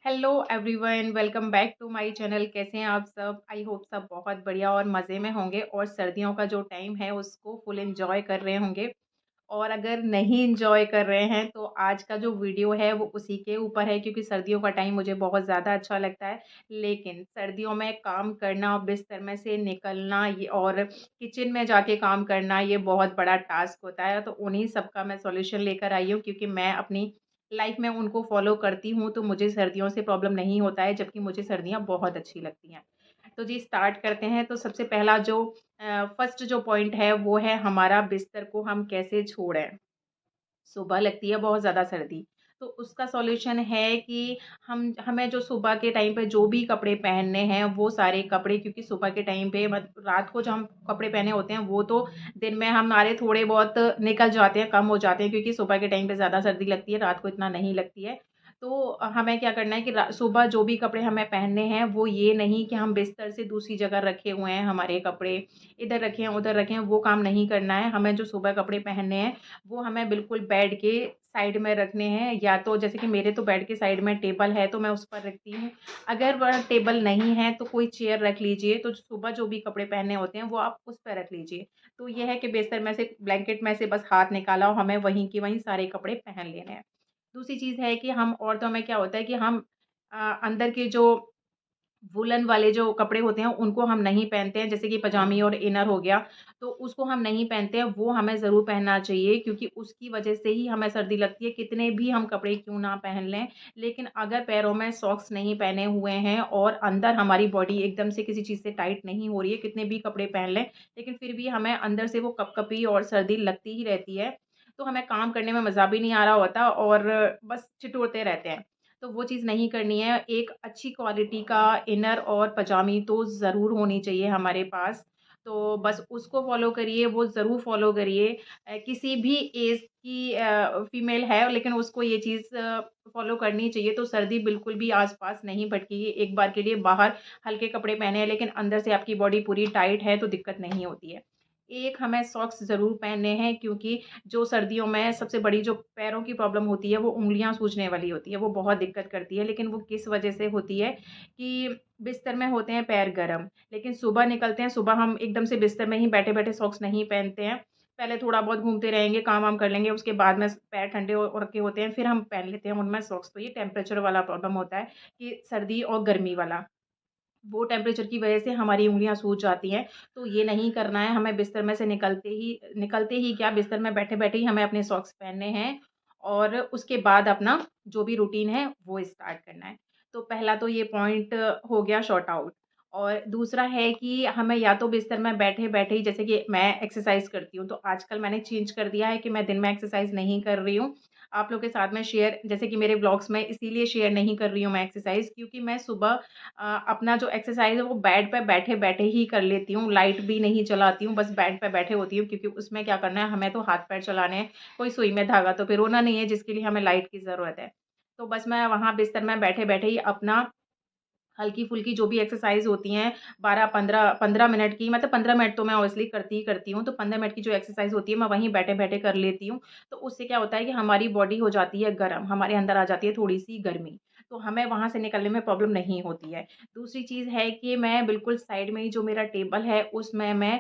Hello everyone, welcome back to my channel. कैसे हैं आप सब? आई होप सब बहुत बढ़िया और मज़े में होंगे और सर्दियों का जो टाइम है उसको फुल एंजॉय कर रहे होंगे। और अगर नहीं एंजॉय कर रहे हैं तो आज का जो वीडियो है वो उसी के ऊपर है, क्योंकि सर्दियों का टाइम मुझे बहुत ज़्यादा अच्छा लगता है। लेकिन सर्दियों में काम करना, बिस्तर में से निकलना ये और किचन में जाके काम करना, ये बहुत बड़ा टास्क होता है। तो उन्हीं सब का मैं सॉल्यूशन लेकर आई हूँ, क्योंकि मैं अपनी लाइफ में उनको फॉलो करती हूँ, तो मुझे सर्दियों से प्रॉब्लम नहीं होता है, जबकि मुझे सर्दियाँ बहुत अच्छी लगती हैं। तो जी स्टार्ट करते हैं। तो सबसे पहला जो फर्स्ट जो पॉइंट है वो है हमारा बिस्तर को हम कैसे छोड़ें। सुबह लगती है बहुत ज़्यादा सर्दी, तो उसका सॉल्यूशन है कि हमें जो सुबह के टाइम पे जो भी कपड़े पहनने हैं वो सारे कपड़े, क्योंकि सुबह के टाइम पे रात को जो हम कपड़े पहने होते हैं वो तो दिन में हमारे थोड़े बहुत निकल जाते हैं, कम हो जाते हैं, क्योंकि सुबह के टाइम पे ज़्यादा सर्दी लगती है, रात को इतना नहीं लगती है। तो हमें क्या करना है कि सुबह जो भी कपड़े हमें पहनने हैं वो ये नहीं कि हम बिस्तर से दूसरी जगह रखे हुए हैं हमारे कपड़े, इधर रखे हैं उधर रखे हैं, वो काम नहीं करना है। हमें जो सुबह कपड़े पहनने हैं वो हमें बिल्कुल बेड के साइड में रखने हैं, या तो जैसे कि मेरे तो बेड के साइड में टेबल है तो मैं उस पर रखती हूँ। अगर वह टेबल नहीं है तो कोई चेयर रख लीजिए, तो सुबह जो भी कपड़े पहनने होते हैं वो आप उस पर रख लीजिए। तो ये है कि बिस्तर में से, ब्लैंकेट में से बस हाथ निकाला और हमें वहीं के वहीं सारे कपड़े पहन लेने हैं। दूसरी चीज़ है कि हम औरतों में क्या होता है कि हम अंदर के जो वूलन वाले जो कपड़े होते हैं उनको हम नहीं पहनते हैं, जैसे कि पजामी और इनर हो गया, तो उसको हम नहीं पहनते हैं। वो हमें ज़रूर पहनना चाहिए, क्योंकि उसकी वजह से ही हमें सर्दी लगती है, कितने भी हम कपड़े क्यों ना पहन लें। लेकिन अगर पैरों में सॉक्स नहीं पहने हुए हैं और अंदर हमारी बॉडी एकदम से किसी चीज़ से टाइट नहीं हो रही है, कितने भी कपड़े पहन लें, लेकिन फिर भी हमें अंदर से वो कँपकँपी और सर्दी लगती ही रहती है। तो हमें काम करने में मज़ा भी नहीं आ रहा होता और बस ठिठुरते रहते हैं। तो वो चीज़ नहीं करनी है। एक अच्छी क्वालिटी का इनर और पजामी तो ज़रूर होनी चाहिए हमारे पास। तो बस उसको फ़ॉलो करिए, वो ज़रूर फ़ॉलो करिए। किसी भी ऐज की फ़ीमेल है, लेकिन उसको ये चीज़ फ़ॉलो करनी चाहिए, तो सर्दी बिल्कुल भी आस-पास नहीं भटकेगी। एक बार के लिए बाहर हल्के कपड़े पहने हैं, लेकिन अंदर से आपकी बॉडी पूरी टाइट है, तो दिक्कत नहीं होती है। एक हमें सॉक्स ज़रूर पहनने हैं, क्योंकि जो सर्दियों में सबसे बड़ी जो पैरों की प्रॉब्लम होती है वो उँगलियाँ सूजने वाली होती है, वो बहुत दिक्कत करती है। लेकिन वो किस वजह से होती है कि बिस्तर में होते हैं पैर गरम, लेकिन सुबह निकलते हैं, सुबह हम एकदम से बिस्तर में ही बैठे-बैठे सॉक्स नहीं पहनते हैं। पहले थोड़ा बहुत घूमते रहेंगे, काम-वाम कर लेंगे, उसके बाद में पैर ठंडे हो रखे होते हैं, फिर हम पहन लेते हैं उनमें सॉक्स। तो ये टेम्परेचर वाला प्रॉब्लम होता है कि सर्दी और गर्मी वाला। वो टेम्परेचर की वजह से हमारी उँगलियाँ सूज जाती हैं, तो ये नहीं करना है। हमें बिस्तर में से निकलते ही क्या, बिस्तर में बैठे-बैठे ही हमें अपने सॉक्स पहनने हैं और उसके बाद अपना जो भी रूटीन है, वो स्टार्ट करना है। तो पहला तो ये पॉइंट हो गया सॉर्ट आउट। और दूसरा है कि हमें या तो बिस्तर में बैठे-बैठे ही, जैसे कि मैं एक्सरसाइज़ करती हूँ, तो आजकल मैंने चेंज कर दिया है कि मैं दिन में एक्सरसाइज़ नहीं कर रही हूँ। आप लोग के साथ में शेयर, जैसे कि मेरे व्लॉग्स में इसीलिए शेयर नहीं कर रही हूँ मैं एक्सरसाइज़, क्योंकि मैं सुबह अपना जो एक्सरसाइज़ है वो बेड पे बैठे-बैठे ही कर लेती हूँ, लाइट भी नहीं चलाती हूँ, बस बेड पे बैठे होती हूँ, क्योंकि उसमें क्या करना है, हमें तो हाथ-पैर चलाने हैं, कोई सुई में धागा तो पिरोना नहीं है जिसके लिए हमें लाइट की ज़रूरत है। तो बस मैं वहाँ बिस्तर में बैठे-बैठे ही अपना हल्की-फुल्की जो भी एक्सरसाइज़ होती हैं, 12-15 मिनट की, मतलब 15 मिनट तो मैं ऑब्वियसली करती ही करती हूँ, तो 15 मिनट की जो एक्सरसाइज़ होती है मैं वहीं बैठे-बैठे कर लेती हूँ। तो उससे क्या होता है कि हमारी बॉडी हो जाती है गरम, हमारे अंदर आ जाती है थोड़ी-सी गर्मी, तो हमें वहाँ से निकलने में प्रॉब्लम नहीं होती है। दूसरी चीज़ है कि मैं बिल्कुल साइड में ही जो मेरा टेबल है उसमें मैं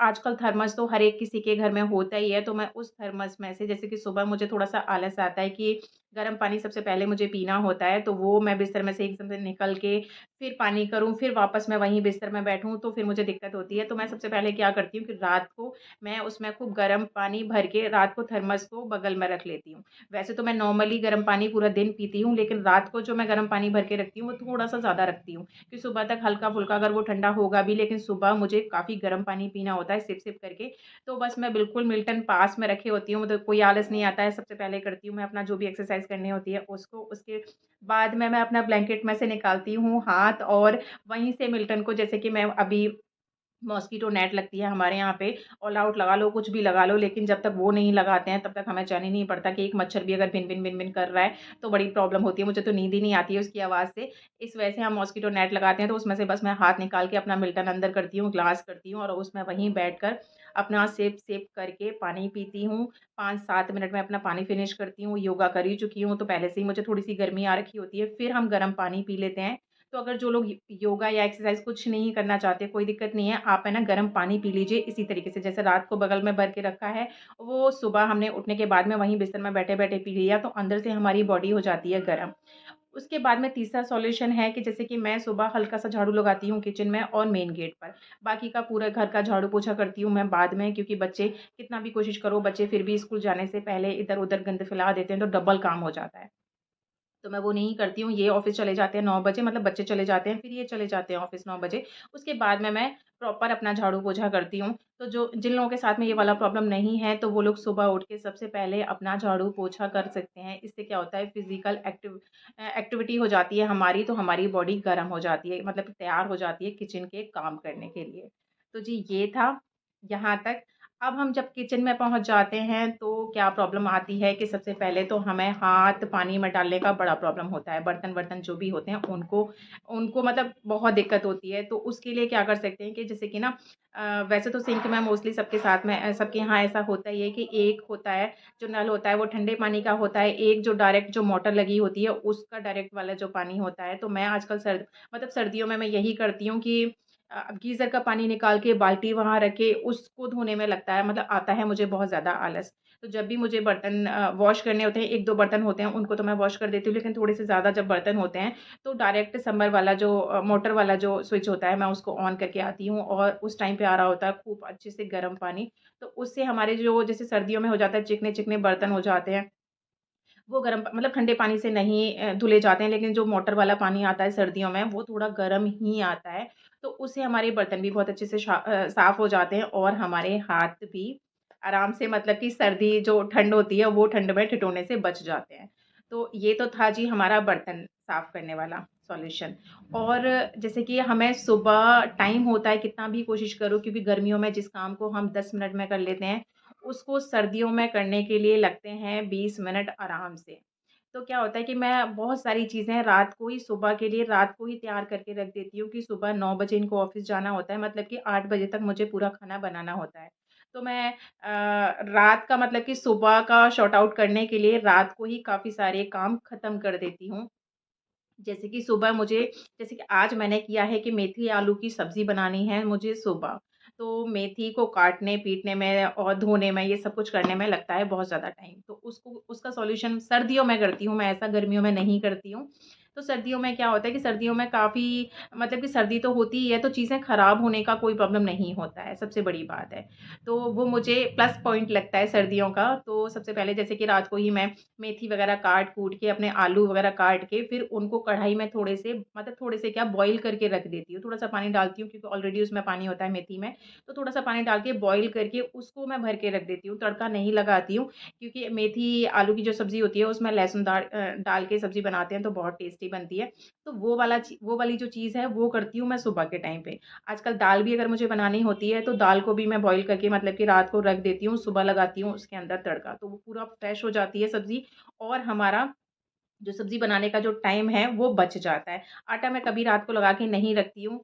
आजकल थर्मस तो हर एक किसी के घर में होता ही है, तो मैं उस थर्मस में से, जैसे कि सुबह मुझे थोड़ा-सा आलस आता है कि गर्म पानी सबसे पहले मुझे पीना होता है, तो वो मैं बिस्तर में से एकदम से निकल के फिर पानी करूँ, फिर वापस मैं वहीं बिस्तर में बैठूँ, तो फिर मुझे दिक्कत होती है। तो मैं सबसे पहले क्या करती हूँ कि रात को मैं उसमें खूब गर्म पानी भर के रात को थर्मस को बगल में रख लेती हूँ। वैसे तो मैं नॉर्मली गर्म पानी पूरा दिन पीती हूँ, लेकिन रात को जो मैं गर्म पानी भर के रखती हूँ, वो थोड़ा-सा ज़्यादा रखती हूँ कि सुबह तक हल्का-फुल्का अगर वो ठंडा होगा भी, लेकिन सुबह मुझे काफ़ी गर्म पानी पीना होता है सिप-सिप करके। तो बस मैं बिल्कुल मिल्टन पास में रखी होती हूँ, मतलब कोई आलस नहीं आता है, सबसे पहले करती हूँ मैं अपना जो भी एक्सरसाइज़ करनी होती है उसको। उसके बाद में मैं अपना ब्लैंकेट में से निकालती हूँ हाथ, और वहीं से मिल्टन को, जैसे कि मैं अभी मॉस्किटो नेट लगती है हमारे यहाँ पे, ऑल आउट लगा लो, कुछ भी लगा लो, लेकिन जब तक वो नहीं लगाते हैं तब तक हमें चैन ही नहीं पड़ता कि एक मच्छर भी अगर भिन-भिन भिन-भिन कर रहा है तो बड़ी प्रॉब्लम होती है। मुझे तो नींद ही नहीं आती है उसकी आवाज़ से। इस वजह से हम मॉस्किटो नेट लगाते हैं, तो उसमें से बस मैं हाथ निकाल के अपना मिल्टन अंदर करती हूँ, ग्लास करती हूँ और उसमें वहीं बैठकर अपना सिप सिप करके पानी पीती हूँ। 5-7 मिनट में अपना पानी फिनिश करती हूँ। योगा कर ही चुकी हूँ, तो पहले से ही मुझे थोड़ी-सी गर्मी आ रखी होती है, फिर हम गर्म पानी पी लेते हैं। तो अगर जो लोग योगा या एक्सरसाइज़ कुछ नहीं करना चाहते, कोई दिक्कत नहीं है, आप है ना गर्म पानी पी लीजिए इसी तरीके से। जैसे रात को बगल में भर के रखा है, वो सुबह हमने उठने के बाद में वहीं बिस्तर में बैठे-बैठे पी लिया, तो अंदर से हमारी बॉडी हो जाती है गर्म। उसके बाद में तीसरा सॉल्यूशन है कि जैसे कि मैं सुबह हल्का-सा झाड़ू लगाती हूँ किचन में और मेन गेट पर। बाकी का पूरा घर का झाड़ू-पोछा करती हूँ मैं बाद में, क्योंकि बच्चे कितना भी कोशिश करो, बच्चे फिर भी स्कूल जाने से पहले इधर-उधर गंद फैला देते हैं, तो डबल काम हो जाता है। तो मैं वो नहीं करती हूँ। ये ऑफ़िस चले जाते हैं 9 बजे, मतलब बच्चे चले जाते हैं, फिर ये चले जाते हैं ऑफ़िस 9 बजे। उसके बाद में मैं प्रॉपर अपना झाड़ू-पोछा करती हूँ। तो जो जिन लोगों के साथ में ये वाला प्रॉब्लम नहीं है, तो वो लोग सुबह उठ के सबसे पहले अपना झाड़ू-पोछा कर सकते हैं। इससे क्या होता है, फ़िज़िकल एक्टिविटी हो जाती है हमारी, तो हमारी बॉडी गर्म हो जाती है, मतलब तैयार हो जाती है किचन के काम करने के लिए। तो जी ये था यहाँ तक। अब हम जब किचन में पहुँच जाते हैं, तो क्या प्रॉब्लम आती है कि सबसे पहले तो हमें हाथ पानी में डालने का बड़ा प्रॉब्लम होता है। बर्तन-वर्तन जो भी होते हैं उनको उनको मतलब बहुत दिक्कत होती है। तो उसके लिए क्या कर सकते हैं कि जैसे कि ना वैसे तो सिंक में मोस्टली सबके साथ में सबके यहाँ ऐसा होता ही है कि एक होता है, जो नल होता है वो ठंडे पानी का होता है, एक जो डायरेक्ट जो मोटर लगी होती है उसका डायरेक्ट वाला जो पानी होता है। तो मैं आजकल मतलब सर्दियों में मैं यही करती हूँ कि गीज़र का पानी निकाल के बाल्टी वहाँ रख के उसको धोने में लगता है, मतलब आता है मुझे बहुत ज़्यादा आलस। तो जब भी मुझे बर्तन वॉश करने होते हैं, 1-2 बर्तन होते हैं उनको तो मैं वॉश कर देती हूँ, लेकिन थोड़े से ज़्यादा जब बर्तन होते हैं, तो डायरेक्ट समर वाला जो मोटर वाला जो स्विच होता है, मैं उसको ऑन करके आती हूँ और उस टाइम पे आ रहा होता है खूब अच्छे से गर्म पानी। तो उससे हमारे जो जैसे सर्दियों में हो जाता है, चिकने-चिकने बर्तन हो जाते हैं, वो गरम मतलब ठंडे पानी से नहीं धुले जाते हैं, लेकिन जो मोटर वाला पानी आता है सर्दियों में, वो थोड़ा गरम ही आता है। तो उससे हमारे बर्तन भी बहुत अच्छे से साफ़ हो जाते हैं और हमारे हाथ भी आराम से, मतलब कि सर्दी जो ठंड होती है, वो ठंड में ठिठुरने से बच जाते हैं। तो ये तो था जी हमारा बर्तन साफ़ करने वाला सॉल्यूशन। और जैसे कि हमें सुबह टाइम होता है, कितना भी कोशिश करो, क्योंकि गर्मियों में जिस काम को हम 10 मिनट में कर लेते हैं, उसको सर्दियों में करने के लिए लगते हैं 20 मिनट आराम से। तो क्या होता है कि मैं बहुत सारी चीज़ें रात को ही, सुबह के लिए रात को ही तैयार करके रख देती हूँ कि सुबह 9 बजे इनको ऑफ़िस जाना होता है, मतलब कि 8 बजे तक मुझे पूरा खाना बनाना होता है। तो मैं रात का, मतलब कि सुबह का सॉर्ट आउट करने के लिए रात को ही काफ़ी सारे काम ख़त्म कर देती हूँ। जैसे कि सुबह मुझे, जैसे कि आज मैंने किया है कि मेथी आलू की सब्ज़ी बनानी है मुझे सुबह। तो मेथी को काटने-पीटने में और धोने में, ये सब कुछ करने में लगता है बहुत ज़्यादा टाइम। तो उसको उसका सॉल्यूशन सर्दियों में करती हूँ मैं, ऐसा गर्मियों में नहीं करती हूँ। तो सर्दियों में क्या होता है कि सर्दियों में काफ़ी, मतलब कि सर्दी तो होती ही है, तो चीज़ें ख़राब होने का कोई प्रॉब्लम नहीं होता है, सबसे बड़ी बात है। तो वो मुझे प्लस पॉइंट लगता है सर्दियों का। तो सबसे पहले जैसे कि रात को ही मैं मेथी वगैरह काट-कूट के, अपने आलू वगैरह काट के, फिर उनको कढ़ाई में थोड़े से, मतलब थोड़े से क्या, बॉयल करके रख देती हूँ। थोड़ा-सा पानी डालती हूँ क्योंकि ऑलरेडी उसमें पानी होता है मेथी में, तो थोड़ा-सा पानी डाल के बॉयल करके उसको मैं भर के रख देती हूँ। तड़का नहीं लगाती हूँ, क्योंकि मेथी आलू की जो सब्ज़ी होती है उसमें लहसुन डाल के सब्ज़ी बनाते हैं तो बहुत टेस्टी बनती है। तो वो वाली जो चीज़ है वो करती हूँ मैं सुबह के टाइम पे। आजकल दाल भी अगर मुझे बनानी होती है, तो दाल को भी मैं बॉयल करके, मतलब कि रात को रख देती हूँ, सुबह लगाती हूँ उसके अंदर तड़का, तो वो पूरा फ्रेश हो जाती है सब्ज़ी और हमारा जो सब्ज़ी बनाने का जो टाइम है वो बच जाता है। आटा मैं कभी रात को लगा के नहीं रखती हूँ।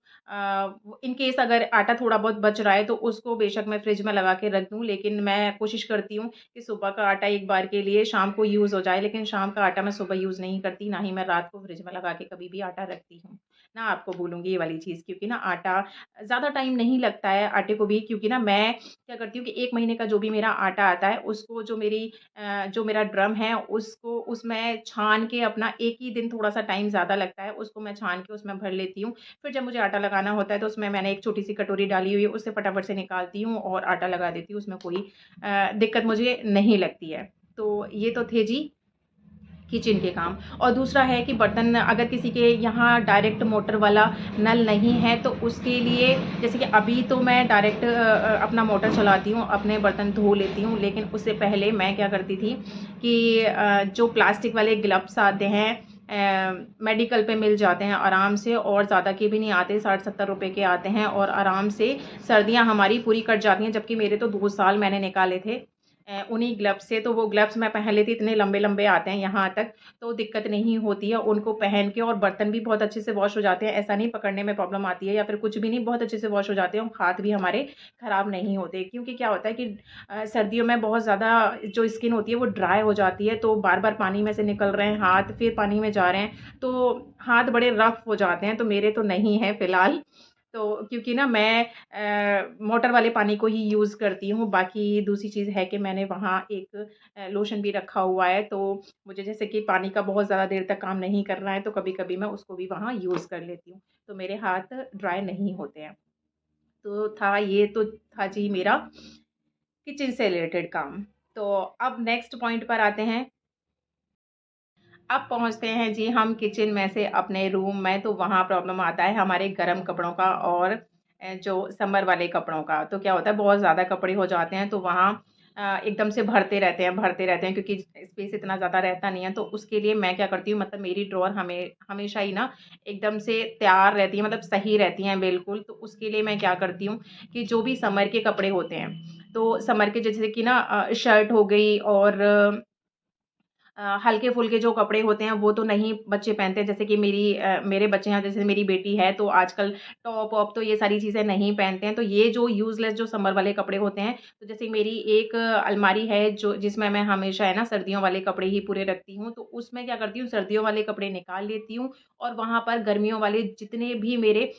इन केस अगर आटा थोड़ा बहुत बच रहा है तो उसको बेशक मैं फ्रिज में लगा के रख दूँ, लेकिन मैं कोशिश करती हूँ कि सुबह का आटा एक बार के लिए शाम को यूज़ हो जाए, लेकिन शाम का आटा मैं सुबह यूज़ नहीं करती, ना ही मैं रात को फ्रिज में लगा के कभी भी आटा रखती हूँ। ना आपको बोलूँगी ये वाली चीज़, क्योंकि ना आटा ज़्यादा टाइम नहीं लगता है आटे को भी, क्योंकि ना मैं क्या करती हूँ कि 1 महीने का जो भी मेरा आटा आता है उसको, जो मेरा ड्रम है उसको, उसमें छान के अपना, एक ही दिन थोड़ा-सा टाइम ज़्यादा लगता है, उसको मैं छान के उसमें भर लेती हूँ। फिर जब मुझे आटा लगाना होता है तो उसमें मैंने एक छोटी-सी कटोरी डाली हुई है, उससे फटाफट से निकालती हूँ और आटा लगा देती हूँ, उसमें कोई दिक्कत मुझे नहीं लगती है। तो ये तो थे जी किचन के काम। और दूसरा है कि बर्तन, अगर किसी के यहाँ डायरेक्ट मोटर वाला नल नहीं है, तो उसके लिए, जैसे कि अभी तो मैं डायरेक्ट अपना मोटर चलाती हूँ, अपने बर्तन धो लेती हूँ, लेकिन उससे पहले मैं क्या करती थी कि जो प्लास्टिक वाले ग्लव्स आते हैं, मेडिकल पे मिल जाते हैं आराम से, और ज़्यादा के भी नहीं आते, 60-70 रुपए के आते हैं और आराम से सर्दियाँ हमारी पूरी कट जाती हैं, जबकि मेरे तो 2 साल मैंने निकाले थे। उन्हीं ग्लव्स से, तो वो ग्लव्स मैं पहन लेती, इतने लंबे-लंबे आते हैं यहाँ तक, तो दिक्कत नहीं होती है उनको पहन के, और बर्तन भी बहुत अच्छे से वॉश हो जाते हैं। ऐसा नहीं पकड़ने में प्रॉब्लम आती है या फिर कुछ भी नहीं, बहुत अच्छे से वॉश हो जाते हैं और हाथ भी हमारे खराब नहीं होते। क्योंकि क्या होता है कि सर्दियों में बहुत ज़्यादा जो स्किन होती है वो ड्राई हो जाती है, तो बार-बार पानी में से निकल रहे हैं हाथ, फिर पानी में जा रहे हैं, तो हाथ बड़े रफ़ हो जाते हैं, तो मेरे तो नहीं है फ़िलहाल। तो क्योंकि ना मैं मोटर वाले पानी को ही यूज़ करती हूँ। बाकी दूसरी चीज़ है कि मैंने वहाँ एक लोशन भी रखा हुआ है, तो मुझे जैसे कि पानी का बहुत ज़्यादा देर तक काम नहीं करना है, तो कभी-कभी मैं उसको भी वहाँ यूज़ कर लेती हूँ। तो मेरे हाथ ड्राई नहीं होते हैं। तो ये तो था जी मेरा किचन से रिलेटेड काम। तो अब नेक्स्ट पॉइंट पर आते हैं। अब पहुँचते हैं जी हम किचन में से अपने रूम में, तो वहाँ प्रॉब्लम आता है हमारे गरम कपड़ों का और जो समर वाले कपड़ों का। तो क्या होता है, बहुत ज़्यादा कपड़े हो जाते हैं, तो वहाँ एकदम से भरते रहते हैं, क्योंकि स्पेस इतना ज़्यादा रहता नहीं है। तो उसके लिए मैं क्या करती हूँ, मतलब मेरी ड्रॉअर हमेशा ही ना एकदम से तैयार रहती है, मतलब सही रहती हैं बिल्कुल। तो उसके लिए मैं क्या करती हूँ कि जो भी समर के कपड़े होते हैं, तो समर के जैसे कि ना शर्ट हो गई, और हल्के-फुल्के जो कपड़े होते हैं वो तो नहीं बच्चे पहनते, जैसे कि मेरे बच्चे हैं, जैसे मेरी बेटी है, तो आजकल टॉप-वॉप तो ये सारी चीज़ें नहीं पहनते हैं। तो ये जो यूज़लेस जो समर वाले कपड़े होते हैं, तो जैसे मेरी एक अलमारी है जो जिसमें मैं हमेशा है ना सर्दियों वाले कपड़े ही पूरे रखती हूँ। तो उसमें क्या करती हूँ, सर्दियों वाले कपड़े निकाल लेती हूँ, और वहाँ पर गर्मियों वाले जितने भी मेरे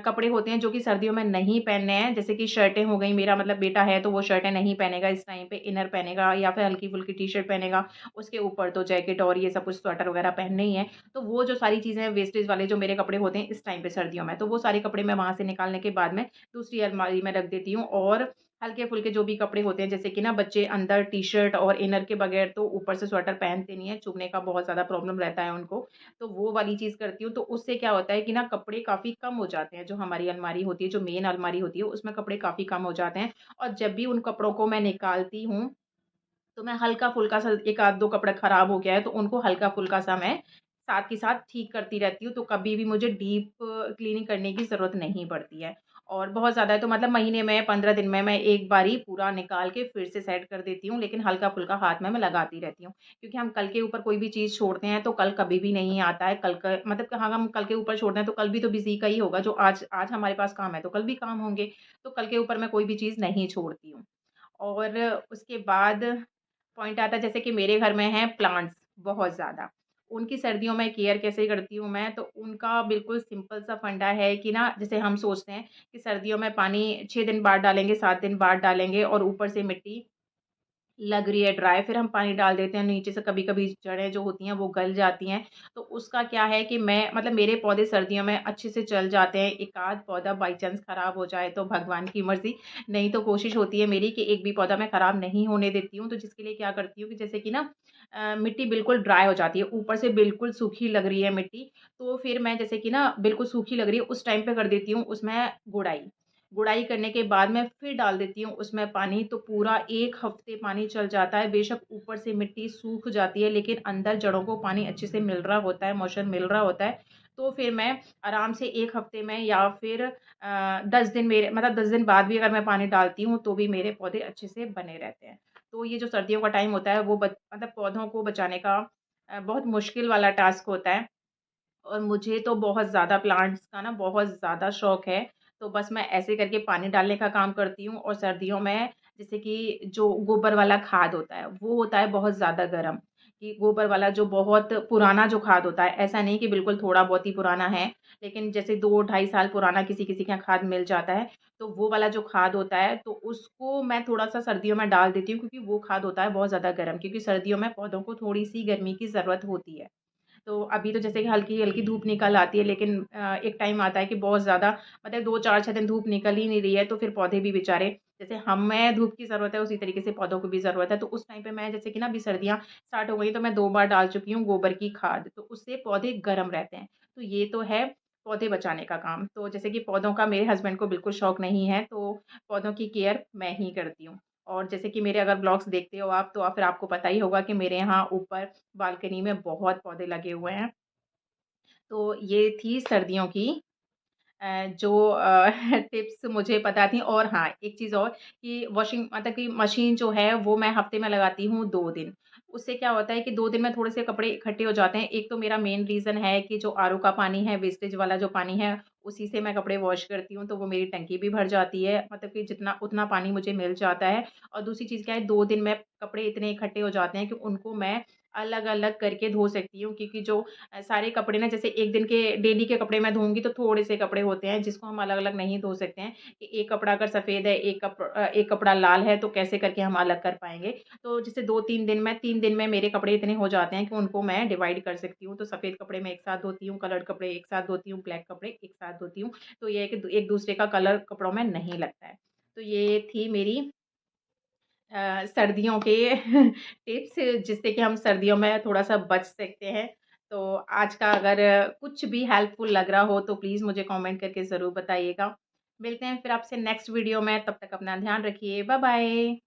कपड़े होते हैं जो कि सर्दियों में नहीं पहनने हैं, जैसे कि शर्टें हो गई, मेरा मतलब बेटा है तो वो शर्टें नहीं पहनेगा इस टाइम पे, इनर पहनेगा या फिर हल्की-फुल्की टी-शर्ट पहनेगा। उसके ऊपर तो जैकेट और ये सब कुछ स्वेटर वगैरह पहनने ही है। तो वो जो सारी चीज़ें हैं वेस्टेज वाले जो मेरे कपड़े होते हैं इस टाइम पे सर्दियों में, तो वो सारे कपड़े मैं वहाँ से निकालने के बाद में दूसरी अलमारी में रख देती हूँ। और हल्के-फुल्के जो भी कपड़े होते हैं, जैसे कि ना बच्चे अंदर टी-शर्ट और इनर के बगैर तो ऊपर से स्वेटर पहनते नहीं है, चुभने का बहुत ज़्यादा प्रॉब्लम रहता है उनको। तो वो वाली चीज़ करती हूँ, तो उससे क्या होता है कि ना कपड़े काफ़ी कम हो जाते हैं, जो हमारी अलमारी होती है, जो मेन अलमारी होती है, उसमें कपड़े काफ़ी कम हो जाते हैं। और जब भी उन कपड़ों को मैं निकालती हूँ, तो मैं हल्का-फुल्का सा, 1 आध 2 कपड़ा खराब हो गया है, तो उनको हल्का-फुल्का सा मैं साथ के साथ ठीक करती रहती हूँ, तो कभी भी मुझे डीप क्लीनिंग करने की ज़रूरत नहीं पड़ती है। और बहुत ज़्यादा है तो मतलब महीने में, 15 दिन में मैं एक बारी पूरा निकाल के फिर से सेट कर देती हूँ, लेकिन हल्का-फुल्का हाथ में मैं लगाती रहती हूँ। क्योंकि हम कल के ऊपर कोई भी चीज़ छोड़ते हैं, तो कल कभी भी नहीं आता है। कल का मतलब कि हाँ, हम कल के ऊपर छोड़ दें, तो कल भी तो बिज़ी का ही होगा, जो आज आज हमारे पास काम है, तो कल भी काम होंगे। तो कल के ऊपर मैं कोई भी चीज़ नहीं छोड़ती हूँ। और उसके बाद पॉइंट आता है, जैसे कि मेरे घर में हैं प्लांट्स बहुत ज़्यादा। उनकी सर्दियों में केयर कैसे करती हूँ मैं, तो उनका बिल्कुल सिंपल सा फंडा है कि ना, जैसे हम सोचते हैं कि सर्दियों में पानी 6 दिन बाद डालेंगे, 7 दिन बाद डालेंगे, और ऊपर से मिट्टी लग रही है ड्राई, फिर हम पानी डाल देते हैं, नीचे से कभी-कभी जड़ें जो होती हैं वो गल जाती हैं। तो उसका क्या है कि मैं मतलब मेरे पौधे सर्दियों में अच्छे से चल जाते हैं। एक आध पौधा बाई चांस खराब हो जाए तो भगवान की मर्ज़ी, नहीं तो कोशिश होती है मेरी कि एक भी पौधा मैं खराब नहीं होने देती हूँ। तो जिसके लिए क्या करती हूँ कि जैसे कि ना मिट्टी बिल्कुल ड्राई हो जाती है, ऊपर से बिल्कुल सूखी लग रही है मिट्टी, तो फिर मैं जैसे कि ना बिल्कुल सूखी लग रही है, उस टाइम पे कर देती हूँ उसमें गुड़ाई। गुड़ाई करने के बाद मैं फिर डाल देती हूँ उसमें पानी, तो पूरा 1 हफ़्ते पानी चल जाता है। बेशक ऊपर से मिट्टी सूख जाती है, लेकिन अंदर जड़ों को पानी अच्छे से मिल रहा होता है, मॉइस्चर मिल रहा होता है। तो फिर मैं आराम से 1 हफ़्ते में या फिर 10 दिन, मेरे मतलब 10 दिन बाद भी अगर मैं पानी डालती हूँ, तो भी मेरे पौधे अच्छे से बने रहते हैं। तो ये जो सर्दियों का टाइम होता है, वो मतलब पौधों को बचाने का बहुत मुश्किल वाला टास्क होता है। और मुझे तो बहुत ज़्यादा प्लांट्स का ना बहुत ज़्यादा शौक है, तो बस मैं ऐसे करके पानी डालने का काम करती हूँ। और सर्दियों में जैसे कि जो गोबर वाला खाद होता है, वो होता है बहुत ज़्यादा गरम, कि गोबर वाला जो बहुत पुराना जो खाद होता है, ऐसा नहीं कि बिल्कुल थोड़ा बहुत ही पुराना है, लेकिन जैसे 2 ढाई साल पुराना किसी-किसी के यहाँ खाद मिल जाता है, तो वो वाला जो खाद होता है, तो उसको मैं थोड़ा-सा सर्दियों में डाल देती हूँ, क्योंकि वो खाद होता है बहुत ज़्यादा गरम, क्योंकि सर्दियों में पौधों को थोड़ी-सी गर्मी की ज़रूरत होती है। तो अभी तो जैसे कि हल्की-हल्की धूप निकल आती है, लेकिन एक टाइम आता है कि बहुत ज़्यादा मतलब 2, 4, 6 दिन धूप निकल ही नहीं रही है, तो फिर पौधे भी बेचारे, जैसे हमें धूप की ज़रूरत है, उसी तरीके से पौधों को भी ज़रूरत है। तो उस टाइम पे मैं जैसे कि ना अभी सर्दियाँ स्टार्ट हो गई, तो मैं 2 बार डाल चुकी हूँ गोबर की खाद, तो उससे पौधे गर्म रहते हैं। तो ये तो है पौधे बचाने का काम। तो जैसे कि पौधों का मेरे हस्बैंड को बिल्कुल शौक नहीं है, तो पौधों की केयर मैं ही करती हूँ। और जैसे कि मेरे अगर ब्लॉग्स देखते हो आप, तो फिर आपको पता ही होगा कि मेरे यहाँ ऊपर बालकनी में बहुत पौधे लगे हुए हैं। तो ये थी सर्दियों की जो टिप्स मुझे पता थी। और हाँ, एक चीज़ और कि वॉशिंग मतलब कि मशीन जो है वो मैं हफ़्ते में लगाती हूँ 2 दिन। उससे क्या होता है कि 2 दिन में थोड़े से कपड़े इकट्ठे हो जाते हैं। एक तो मेरा मेन रीज़न है कि जो आरओ का पानी है, वेस्टेज वाला जो पानी है, उसी से मैं कपड़े वॉश करती हूँ, तो वो मेरी टंकी भी भर जाती है। मतलब कि जितना उतना पानी मुझे मिल जाता है। और दूसरी चीज़ क्या है, 2 दिन में कपड़े इतने इकट्ठे हो जाते हैं कि उनको मैं अलग-अलग करके धो सकती हूँ, क्योंकि जो सारे कपड़े ना, जैसे एक दिन के डेली के कपड़े मैं धोऊँगी तो थोड़े से कपड़े होते हैं जिसको हम अलग-अलग नहीं धो सकते हैं, कि एक कपड़ा अगर सफ़ेद है, एक कपड़ा लाल है, तो कैसे करके हम अलग कर पाएँगे। तो जैसे 2-3 दिन में 3 दिन में मेरे कपड़े इतने हो जाते हैं कि उनको मैं डिवाइड कर सकती हूँ। तो सफ़ेद कपड़े मैं एक साथ धोती हूँ, कलर्ड कपड़े एक साथ धोती हूँ, ब्लैक कपड़े एक साथ धोती हूँ। तो ये है कि एक दूसरे का कलर कपड़ों में नहीं लगता है। तो ये थी मेरी सर्दियों के टिप्स, जिससे कि हम सर्दियों में थोड़ा-सा बच सकते हैं। तो आज का अगर कुछ भी हेल्पफुल लग रहा हो तो प्लीज़ मुझे कमेंट करके ज़रूर बताइएगा। मिलते हैं फिर आपसे नेक्स्ट वीडियो में, तब तक अपना ध्यान रखिए। Bye bye.